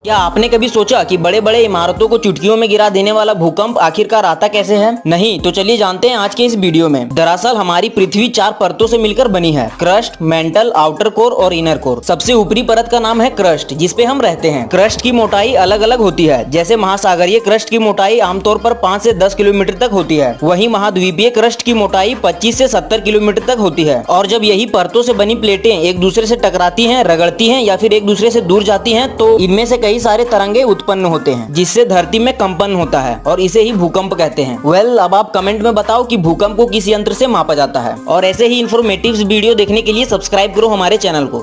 क्या आपने कभी सोचा कि बड़े बड़े इमारतों को चुटकियों में गिरा देने वाला भूकंप आखिरकार आता कैसे है? नहीं तो चलिए जानते हैं आज के इस वीडियो में। दरअसल हमारी पृथ्वी 4 परतों से मिलकर बनी है, क्रस्ट, मेंटल, आउटर कोर और इनर कोर। सबसे ऊपरी परत का नाम है क्रस्ट, जिसपे हम रहते हैं। क्रस्ट की मोटाई अलग अलग होती है। जैसे महासागरीय क्रस्ट की मोटाई आमतौर पर 5 से 10 किलोमीटर तक होती है, वहीं महाद्वीपीय क्रस्ट की मोटाई 25 से 70 किलोमीटर तक होती है। और जब यही परतों से बनी प्लेटें एक दूसरे से टकराती हैं, रगड़ती हैं या फिर एक दूसरे से दूर जाती हैं, तो इनमें से कई सारे तरंगे उत्पन्न होते हैं, जिससे धरती में कंपन होता है और इसे ही भूकंप कहते हैं। अब आप कमेंट में बताओ कि भूकंप को किस यंत्र से मापा जाता है। और ऐसे ही इंफॉर्मेटिव वीडियो देखने के लिए सब्सक्राइब करो हमारे चैनल को।